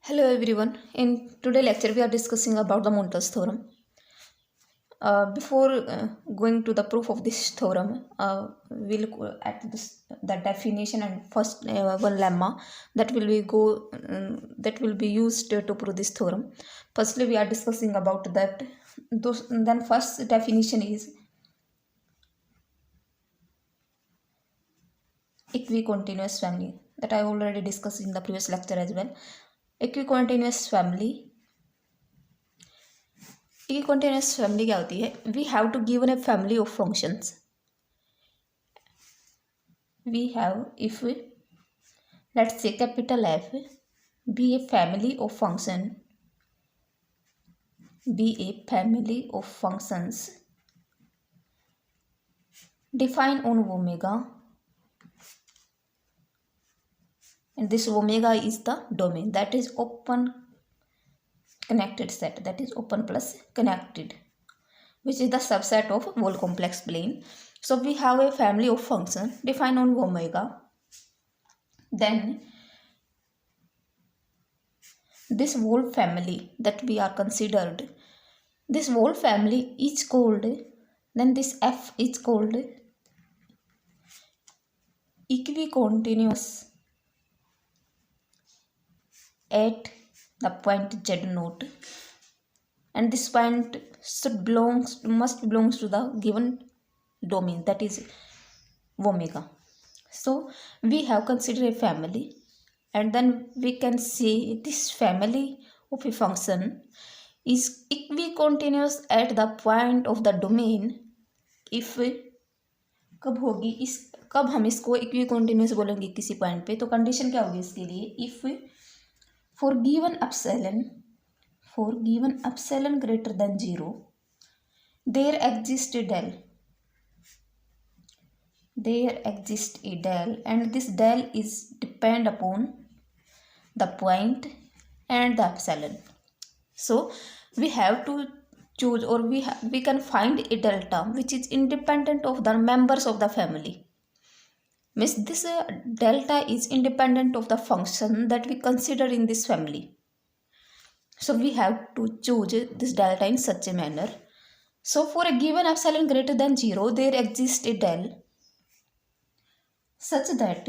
Hello everyone. In today lecture we are discussing about the Montel's theorem. Before going to the proof of this theorem, we'll look at the definition and first one lemma that will be used to prove this theorem. Firstly, we are discussing about that. Then first definition is equicontinuous family that I already discussed in the previous lecture as well. Equicontinuous family continuous family क्या होती है? We have to given a family of functions. We have, if let's say capital F be a family of functions defined on omega, and this omega is the domain, that is open connected set, that is open plus connected, which is the subset of whole complex plane. So we have a family of functions defined on omega. Then this whole family that we are considered, this whole family is called, then this F is called equicontinuous at the point Z naught, and this point must belongs to the given domain, that is omega. So we have considered a family, and then we can say this family of a function is equicontinuous at the point of the domain if कब हम इसको इक्विकॉन्टिन्यूस बोलेंगे किसी point पे, तो condition क्या होगी इसके लिए, if for given epsilon greater than 0 there exists a del, and this del is depend upon the point and the epsilon. So we have to choose, or we can find a delta which is independent of the members of the family. Means this delta is independent of the function that we consider in this family. So we have to choose this delta in such a manner. So for a given epsilon greater than 0, there exists a del such that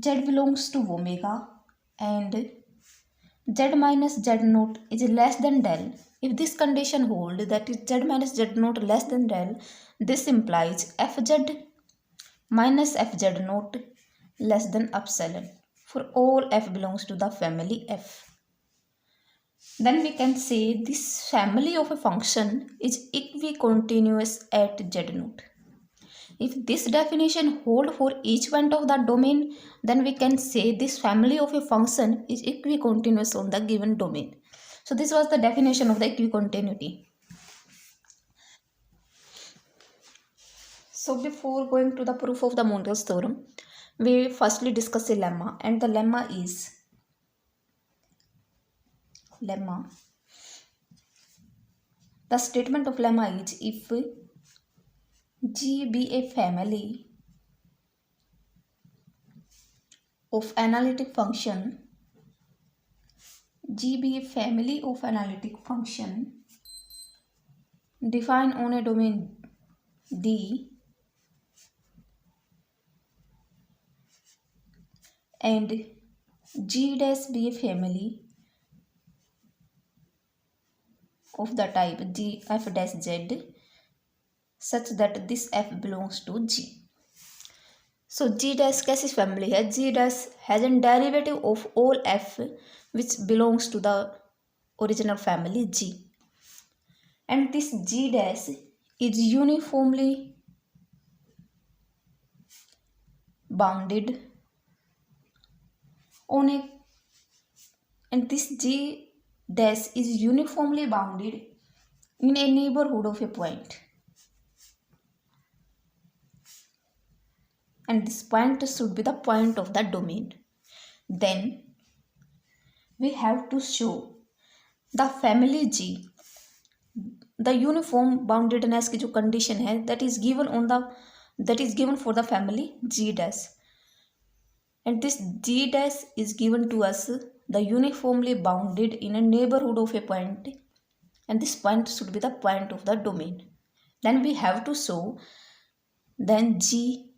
z belongs to omega and z minus z naught is less than del. If this condition hold, that is z minus z naught less than del, this implies fz minus fz naught less than epsilon for all f belongs to the family F. Then we can say this family of a function is equicontinuous at z naught. If this definition hold for each point of the domain, then we can say this family of a function is equicontinuous on the given domain. So this was the definition of the equicontinuity. So before going to the proof of the Montel's theorem, we firstly discuss a lemma, and the lemma is the statement of lemma is if G be a family of analytic function, G be a family of analytic function defined on a domain D, and G dash be a family of the type G f dash Z such that this f belongs to G. So G dash कैसी family है? G dash has a derivative of all f which belongs to the original family G, and this G dash is uniformly bounded on a, and this G dash is uniformly bounded in a neighborhood of a point, and this point should be the point of the domain. Then we have to show the family G, the uniform boundedness की जो condition है that is given for the family G dash. and this G dash is given to us the uniformly bounded in a neighborhood of a point, and this point should be the point of the domain. Then we have to show then G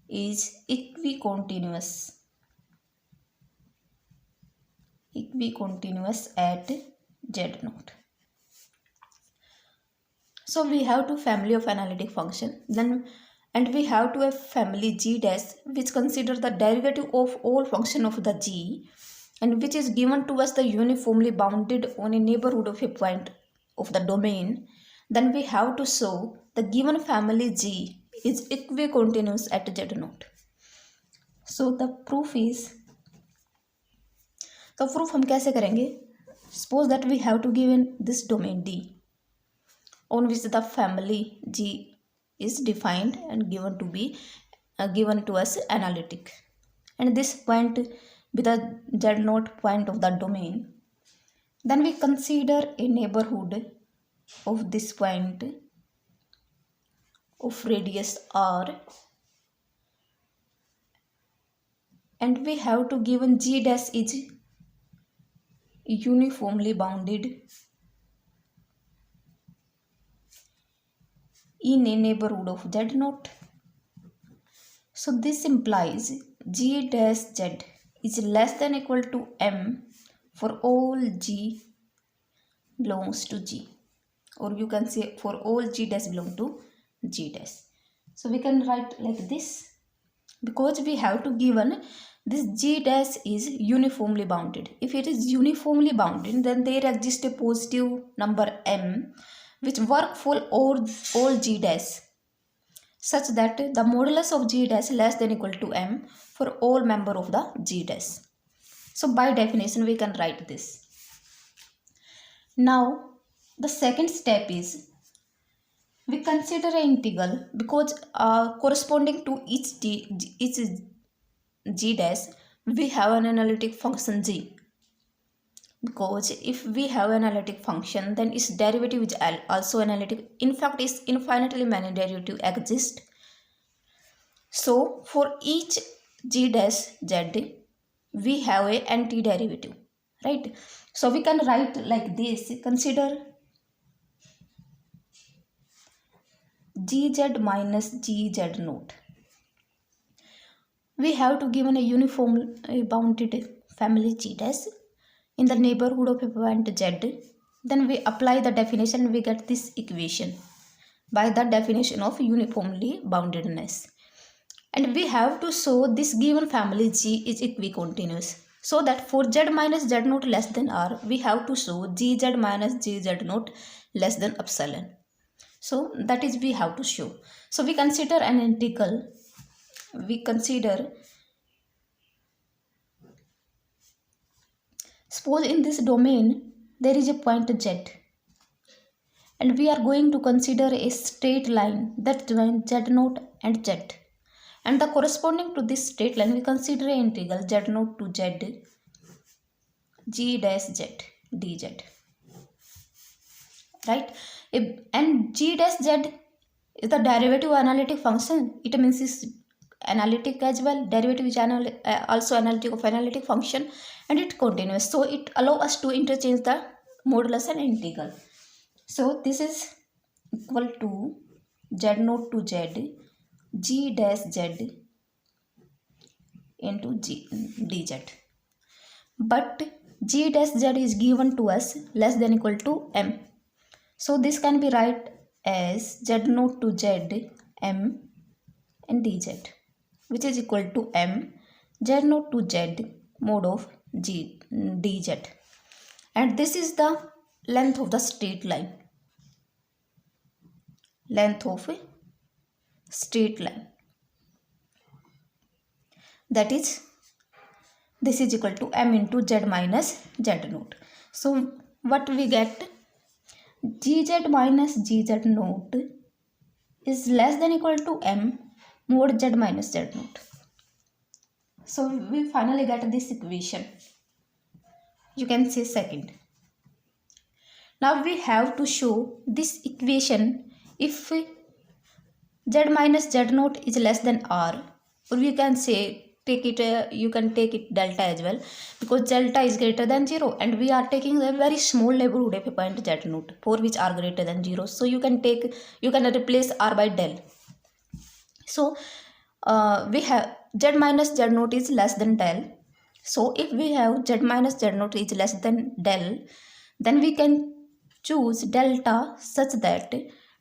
is equicontinuous at Z0. So we have two family of analytic function, then and we have to a family G dash which consider the derivative of all function of the G, and which is given to us the uniformly bounded on a neighborhood of a point of the domain. Then we have to show the given family G is equicontinuous at Z0. So the proof हम कैसे करेंगे? Suppose that we have to given this domain D on which the family G is defined and given to us analytic, and this point be the Z0 point of the domain. Then we consider a neighborhood of this point of radius R, and we have to given G dash is uniformly bounded in a neighborhood of Z0. So this implies G dash Z is less than equal to M for all G belongs to G, or you can say for all G dash belong to G dash. So we can write like this, because we have to given this G dash is uniformly bounded. If it is uniformly bounded, then there exists a positive number M which work for all G dash such that the modulus of G dash less than equal to M for all member of the G dash. So by definition we can write this. Now the second step is we consider an integral, because corresponding to each G dash we have an analytic function G, because if we have an analytic function then its derivative is also analytic. In fact, its infinitely many derivative exist. So for each G dash Z we have a antiderivative, right? So we can write like this. Consider Gz minus Gz naught. We have to given a uniform bounded family G dash in the neighborhood of a point Z. Then we apply the definition, we get this equation by the definition of uniformly boundedness. And we have to show this given family G is equicontinuous. So that for Z minus Z naught less than R, we have to show Gz minus Gz naught less than epsilon. So that is we have to show. So we consider an integral. Suppose in this domain there is a point Z, and we are going to consider a straight line that joins Z0 and Z, and the corresponding to this straight line we consider an integral Z0 to Z G dash Z dz, right? And G dash Z is the derivative analytic function. It means it's analytic as well. Derivative is also analytic of analytic function, and it continuous. So it allows us to interchange the modulus and integral. So this is equal to Z0 to Z G dash Z into G dz. But G dash Z is given to us less than equal to M. So this can be write as Z0 to Z M and dz, which is equal to M Z0 to Z mod of G dz. And this is the length of the straight line. Length of a straight line. That is, this is equal to M into Z minus Z naught. So what we get? Gz minus Gz naught is less than equal to M mod Z minus Z naught. So we finally get this equation. You can say second. Now we have to show this equation if Z minus Z naught is less than R, or we can say take it, you can take it delta as well, because delta is greater than 0 and we are taking a very small neighborhood of a point z naught for which are greater than 0. So you can replace r by del. So we have z minus z naught is less than del. So if we have z minus z naught is less than del, then we can choose delta such that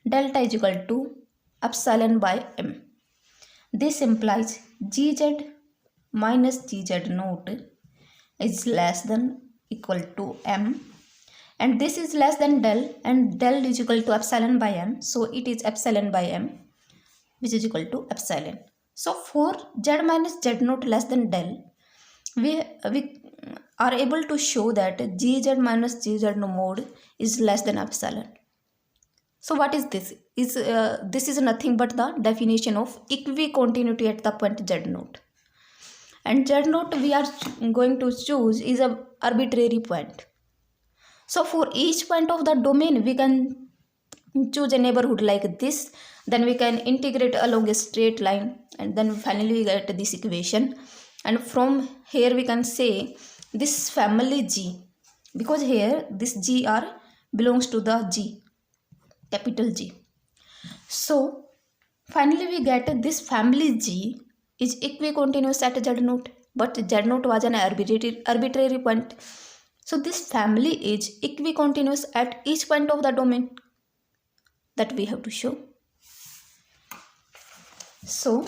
delta is equal to epsilon by m. This implies gz minus gz naught is less than equal to m, and this is less than del, and del is equal to epsilon by m, so it is epsilon by m, which is equal to epsilon. So for z minus z naught less than del, we are able to show that gz minus gz mod is less than epsilon. So what is this? This is nothing but the definition of equicontinuity at the point z naught. And z naught we are going to choose is a arbitrary point. So for each point of the domain, we can choose a neighborhood like this. Then we can integrate along a straight line, and then finally we get this equation. And from here we can say this family G, because here this G belongs to the G, capital G. So finally we get this family G is equicontinuous at z naught, but z naught was an arbitrary point. So this family is equicontinuous at each point of the domain that we have to show. So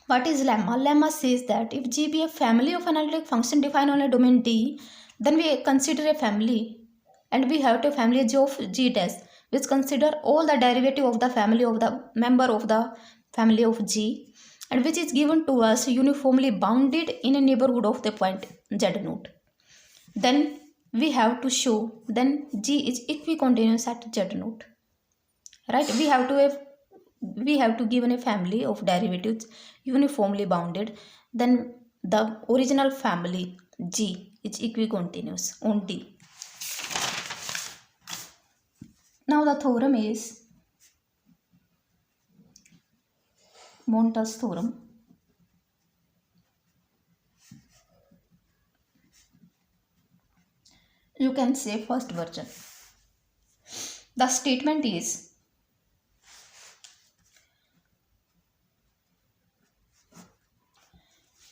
what is lemma? Lemma says that if G be a family of analytic function defined on a domain D, then we consider a family, and we have a family G of G dash, which consider all the derivative of the family of the member of the family of G, and which is given to us uniformly bounded in a neighborhood of the point z naught. Then we have to show then G is equicontinuous at z naught. Right? We have to given a family of derivatives uniformly bounded. Then the original family G is equicontinuous on D. Now the theorem is Monta's theorem. You can say first version. The statement is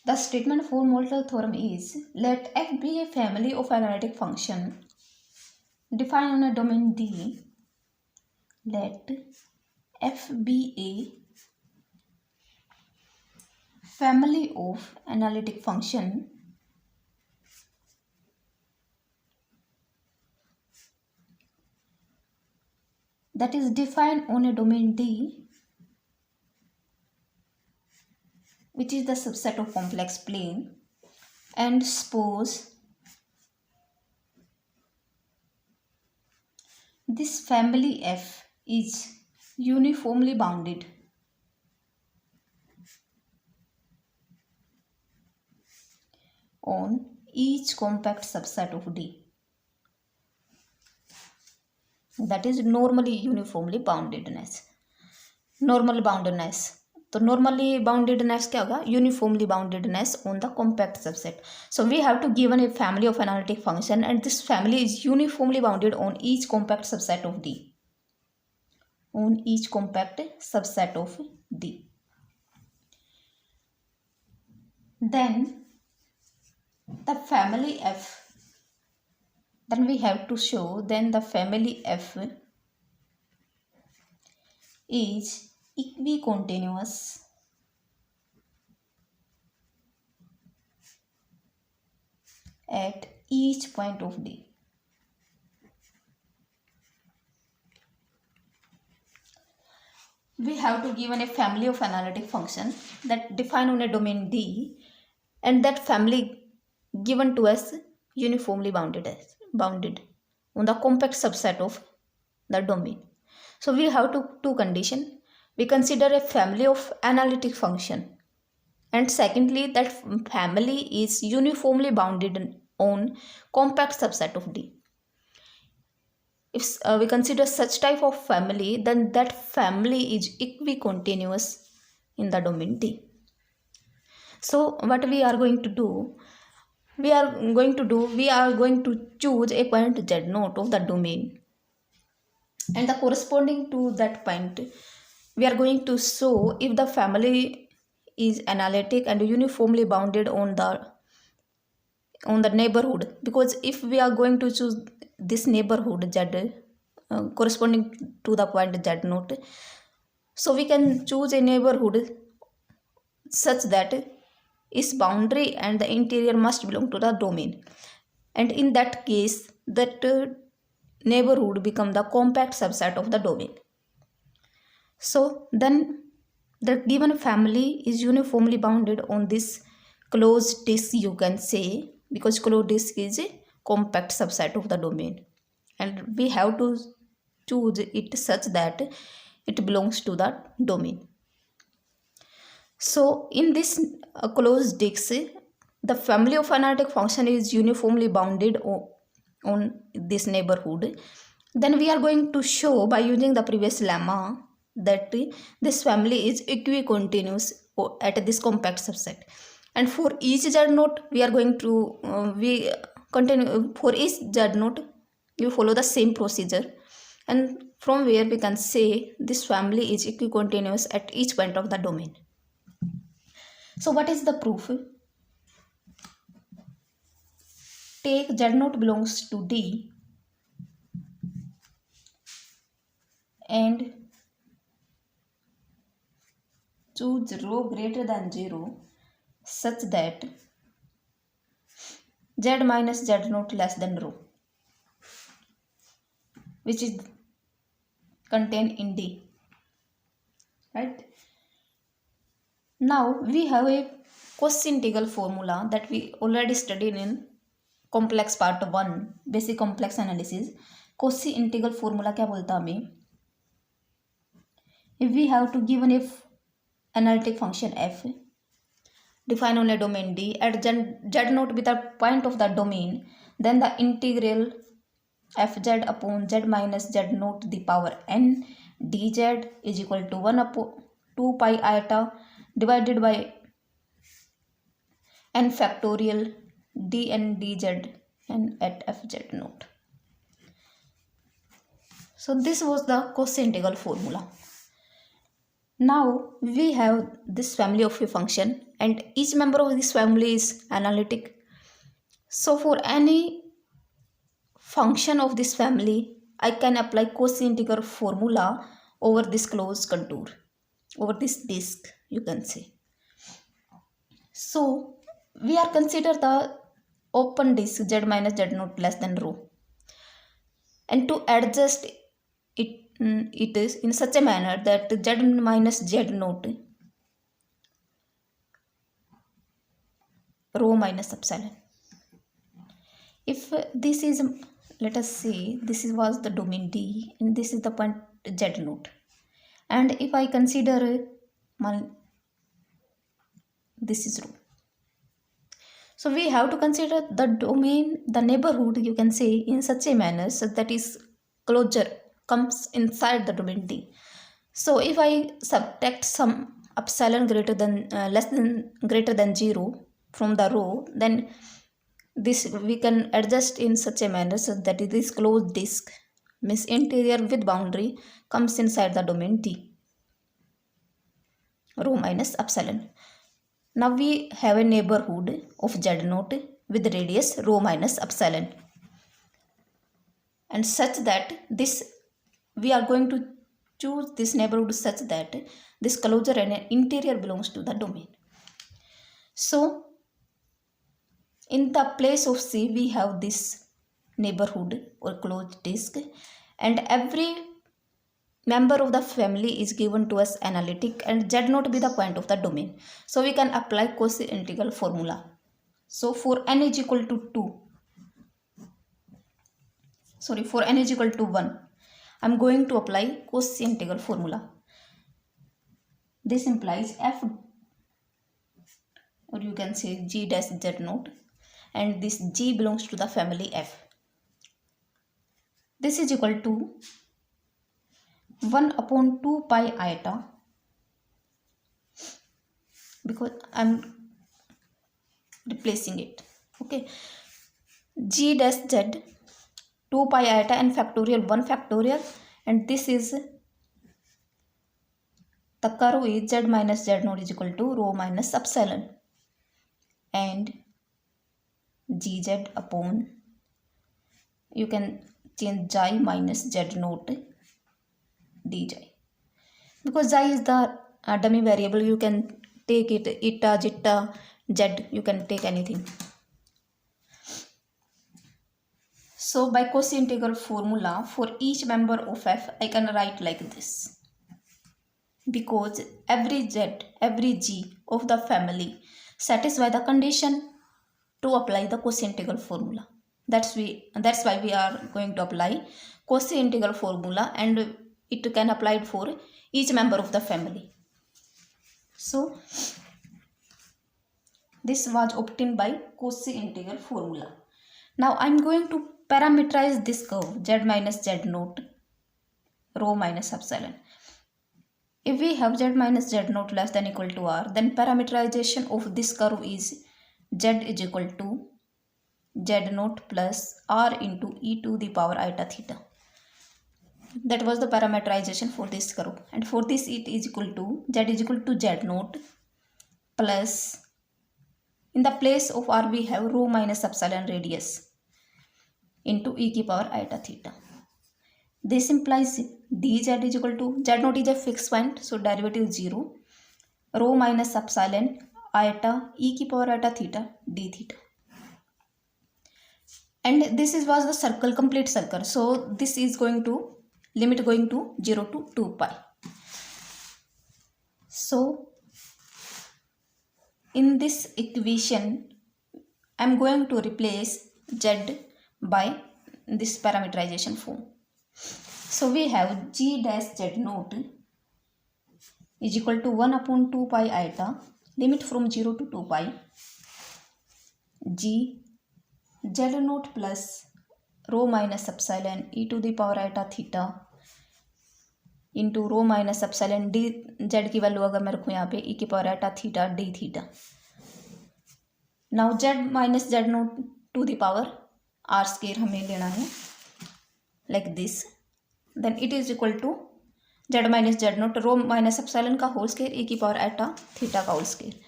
the statement for Monta's theorem is let f be a family of analytic function defined on a domain D. Let f be a family of analytic function that is defined on a domain D, which is the subset of complex plane, and suppose this family F is uniformly bounded on each compact subset of D, that is normally uniformly boundedness. Normal boundedness. तो normally boundedness क्या होगा? Uniformly boundedness on the compact subset. So we have to given a family of analytic function, and this family is uniformly bounded on each compact subset of D. On each compact subset of D. Then the family F. Then we have to show then the family F is equicontinuous at each point of D. We have to given a family of analytic function that defined on a domain D, and that family given to us uniformly bounded on the compact subset of the domain. So we have two conditions. We consider a family of analytic function, and secondly that family is uniformly bounded on compact subset of D. If we consider such type of family, then that family is equicontinuous in the domain D. So what we are going to do, we are going to choose a point z naught of the domain, and the corresponding to that point we are going to show if the family is analytic and uniformly bounded on the neighborhood. Because if we are going to choose this neighborhood z corresponding to the point z naught, so we can choose a neighborhood such that its boundary and the interior must belong to the domain, and in that case that neighborhood become the compact subset of the domain. So then the given family is uniformly bounded on this closed disk, you can say, because closed disk is a compact subset of the domain, and we have to choose it such that it belongs to the domain. So in this closed disk, the family of analytic function is uniformly bounded on this neighborhood. Then we are going to show by using the previous lemma that this family is equicontinuous at this compact subset. And for each z naught we are going to we continue for each z naught you follow the same procedure, and from where we can say this family is equicontinuous at each point of the domain. So what is the proof? Take z naught belongs to D and choose row greater than 0 such that z minus z naught less than row, which is contained in D. Right? Now we have a Cauchy integral formula that we already studied in complex part 1, basic complex analysis. Cauchy integral formula क्या बोलता हमें? If we have to given a analytic function f defined on a domain D at z naught be the point of the domain, then the integral fz upon z minus z naught the power n dz is equal to 1 upon 2 pi iota divided by n factorial dn dz and at fz naught. So this was the Cauchy integral formula. Now we have this family of a function and each member of this family is analytic. So for any function of this family I can apply Cauchy integral formula over this closed contour, over this disk, you can say. So we are consider the open disk z minus z naught less than rho, and to adjust it is in such a manner that z minus z naught rho minus epsilon. If this is, let us say this was the domain D and this is the point z naught, and if I consider this is rho, so we have to consider the domain, the neighborhood, you can say, in such a manner so that is closure comes inside the domain D. So if I subtract some epsilon greater than greater than 0 from the row, then this we can adjust in such a manner so that this closed disk means interior with boundary comes inside the domain D, rho minus epsilon. Now we have a neighborhood of z naught with radius rho minus epsilon, and such that this we are going to choose this neighborhood such that this closure and interior belongs to the domain. So in the place of C we have this neighborhood or closed disk, and every member of the family is given to us analytic and z naught be the point of the domain. So we can apply Cauchy integral formula. So for n is equal to 2, sorry, for n is equal to 1, I am going to apply Cauchy integral formula. This implies f, or you can say g dash z naught, and this g belongs to the family f. This is equal to 1 upon 2 pi iota, because I am replacing it. Okay, g dash z 2 pi iota n factorial 1 factorial, and this is the curve is z minus z naught is equal to rho minus epsilon and gz upon, you can change xi minus z naught dj, because xi is the dummy variable. You can take it eta, zeta, z, you can take anything. So by Cauchy integral formula for each member of f, I can write like this, because every g of the family satisfy the condition to apply the Cauchy integral formula. That's why we are going to apply Cauchy integral formula, and it can apply it for each member of the family. So this was obtained by Cauchy integral formula. Now I am going to parameterize this curve z minus z naught rho minus epsilon. If we have z minus z naught less than equal to r, then parameterization of this curve is z is equal to z naught plus r into e to the power iota theta. That was the parameterization for this curve, and for this it is equal to z is equal to z naught plus, in the place of r we have rho minus epsilon radius into e की power iota theta. This implies dz is equal to, z naught is a fixed point, so derivative is 0, rho minus epsilon iota e की power iota theta d theta. And this was the circle, complete circle, so this is going to limit going to 0 to 2 pi. So in this equation I am going to replace z by this parameterization form. So we have g dash z naught is equal to 1 upon 2 pi iota, limit from 0 to 2 pi, g z naught plus rho minus epsilon e to the power iota theta into rho minus epsilon d, z की value अगर मैं रखूँ यहाँ पे e की power iota theta d theta. Now z minus z naught to the power r square हमें लेना है like this, then it is equal to z minus z naught rho minus epsilon का होल स्क्वायर e की power iota theta का whole square,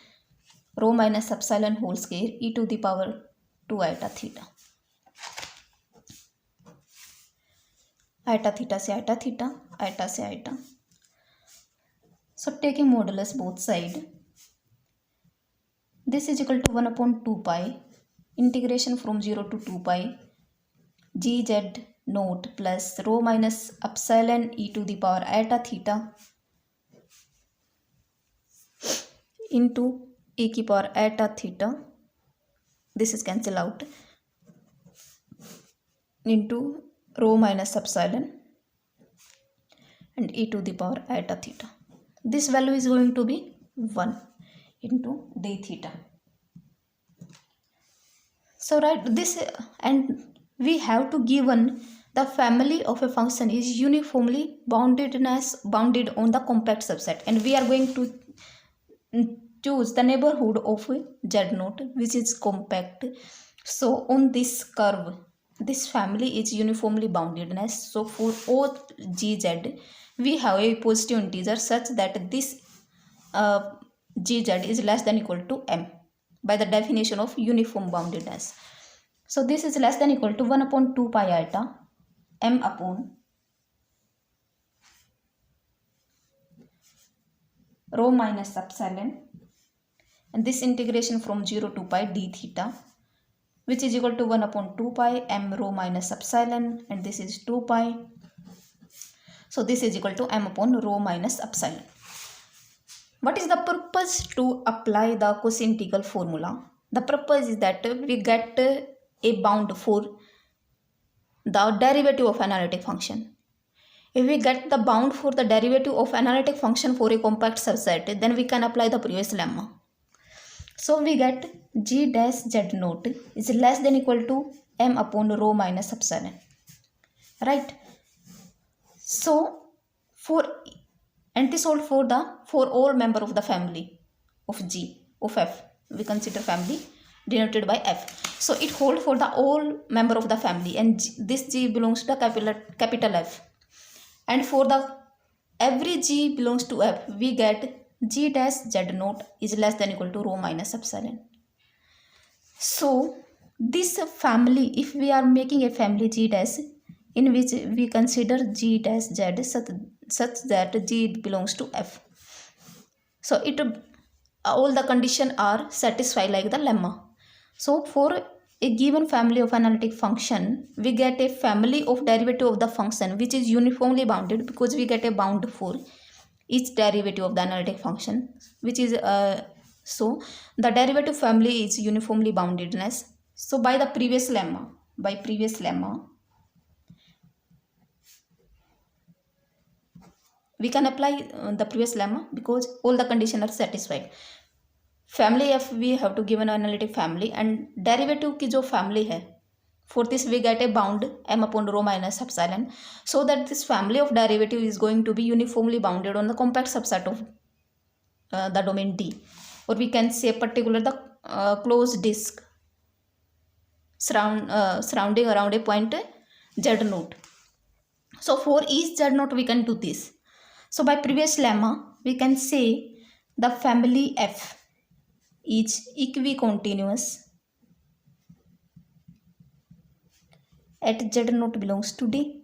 rho minus epsilon whole square e to the power 2 iota theta, iota theta से iota theta, iota से iota. So taking modulus both side, this is equal to 1 upon 2 pi integration from 0 to 2 pi gz naught plus rho minus epsilon e to the power iota theta into e की power iota theta, this is cancel out, into rho minus epsilon and e to the power iota theta. This value is going to be 1 into d theta. So write this, and we have to given the family of a function is uniformly bounded on the compact subset, and we are going to choose the neighborhood of z naught which is compact. So on this curve this family is uniformly boundedness. So for all gz we have a positive integer such that this gz is less than equal to m by the definition of uniform boundedness. So this is less than equal to 1 upon 2 pi iota m upon rho minus epsilon, and this integration from 0 to pi d theta, which is equal to 1 upon 2 pi m rho minus epsilon, and this is 2 pi. So this is equal to m upon rho minus epsilon. What is the purpose to apply the Cauchy integral formula? The purpose is that we get a bound for the derivative of analytic function. If we get the bound for the derivative of analytic function for a compact subset, then we can apply the previous lemma. So we get g dash z naught is less than equal to m upon rho minus epsilon, right? So and this hold for all member of the family of g of f, we consider family denoted by F. So it holds for the all member of the family, and this G belongs to the capital F. And for the every G belongs to F, we get G dash Z naught is less than equal to rho minus epsilon. So this family, if we are making a family G dash in which we consider G dash Z such that G belongs to F, so it all the conditions are satisfied like the lemma. So for a given family of analytic function, we get a family of derivative of the function which is uniformly bounded, because we get a bound for each derivative of the analytic function, which is so the derivative family is uniformly boundedness. So by previous lemma, we can apply the previous lemma because all the conditions are satisfied. Family F we have to give an analytic family, and derivative की जो family है, for this we get a bound m upon rho minus epsilon, so that this family of derivative is going to be uniformly bounded on the compact subset of the domain D, or we can say particular the closed disk surrounding around a point Z naught. So for each Z naught we can do this. So by previous lemma we can say the family F is equicontinuous at Z naught belongs to D,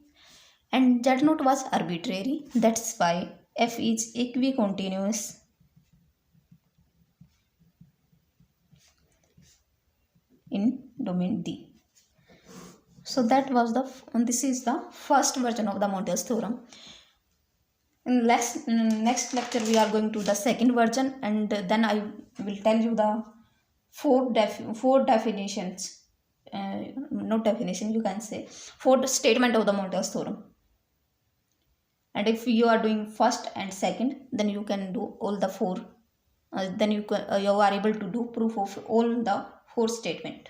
and Z naught was arbitrary, that's why F is equicontinuous in domain D. So that was this is the first version of the Montel's theorem. In next lecture we are going to the second version, and then I will tell you the four definitions, not definition, you can say four statement of the Montel's theorem. And if you are doing first and second, then you can do all the four, then you are able to do proof of all the four statement.